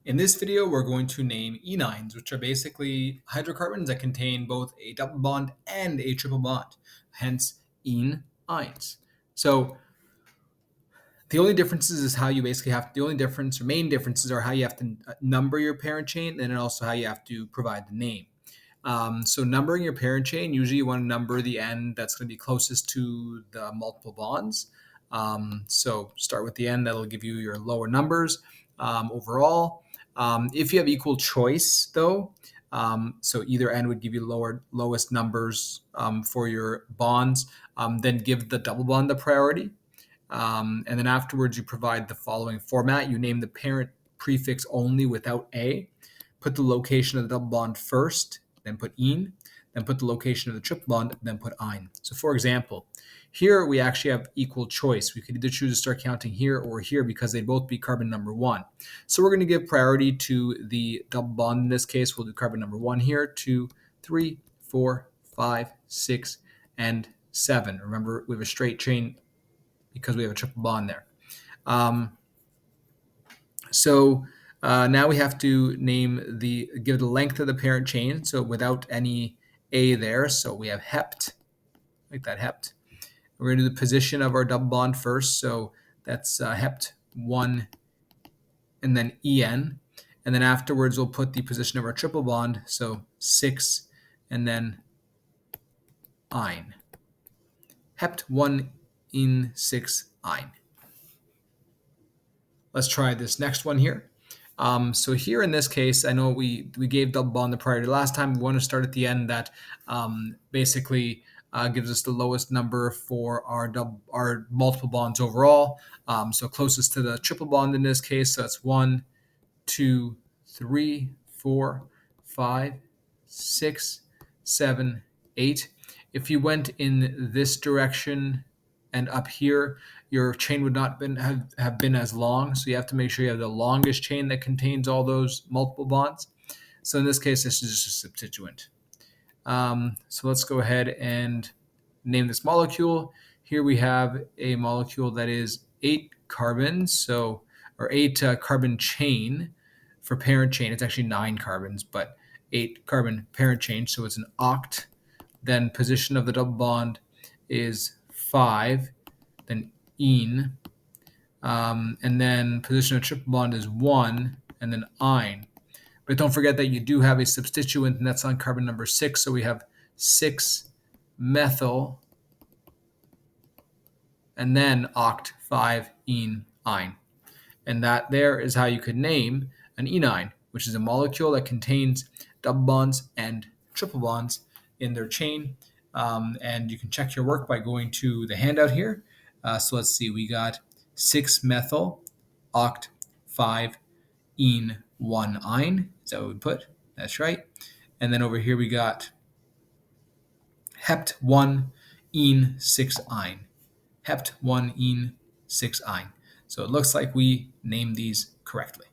In this video, we're going to name enynes, which are basically hydrocarbons that contain both a double bond and a triple bond, hence enynes. So the only differences is how you basically have the only difference or main differences are how you have to number your parent chain and then also how you have to provide the name. So numbering your parent chain, usually you want to number the end that's going to be closest to the multiple bonds. So start with the end, that'll give you your lower numbers overall. If you have equal choice though, so either end would give you lowest numbers for your bonds, then give the double bond the priority. And then afterwards, you provide the following format. You name the parent prefix only without a, put the location of the double bond first, then put "-ene", then put the location of the triple bond, then put "-eine". So for example, here we actually have equal choice. We could either choose to start counting here or here because they'd both be carbon number 1. So we're going to give priority to the double bond. In this case, we'll do carbon number 1 here, 2, 3, 4, 5, 6, and 7. Remember, we have a straight chain because we have a triple bond there. Now we have to give the length of the parent chain, so without any A there. So we have hept, like that hept. We're going to do the position of our double bond first. So that's hept 1 and then en. And then afterwards, we'll put the position of our triple bond. So 6 and then "-eine". Hept 1 in 6 "-eine". Let's try this next one here. So here in this case, I know we gave double bond the priority last time. We want to start at the end that basically gives us the lowest number for our multiple bonds overall. So closest to the triple bond in this case. So that's 1, 2, 3, 4, 5, 6, 7, 8. If you went in this direction and up here, your chain would not have been as long. So you have to make sure you have the longest chain that contains all those multiple bonds. So in this case, this is just a substituent. So let's go ahead and name this molecule. Here we have a molecule that is 8 carbons, or 8 carbon chain for parent chain. It's actually 9 carbons, but 8 carbon parent chain. So it's an oct. Then position of the double bond is 5, then "-ene", and then position of triple bond is 1, and then "-eine". But don't forget that you do have a substituent, and that's on carbon number 6. So we have 6-methyl, and then oct 5-ene "-eine". And that there is how you could name an enyne, which is a molecule that contains double bonds and triple bonds in their chain. And you can check your work by going to the handout here. So let's see, we got 6-methyl oct 5-ene 1-ine. Is that what we put? That's right. And then over here we got hept 1-ene 6-ine. Hept 1-ene 6-ine. So it looks like we named these correctly.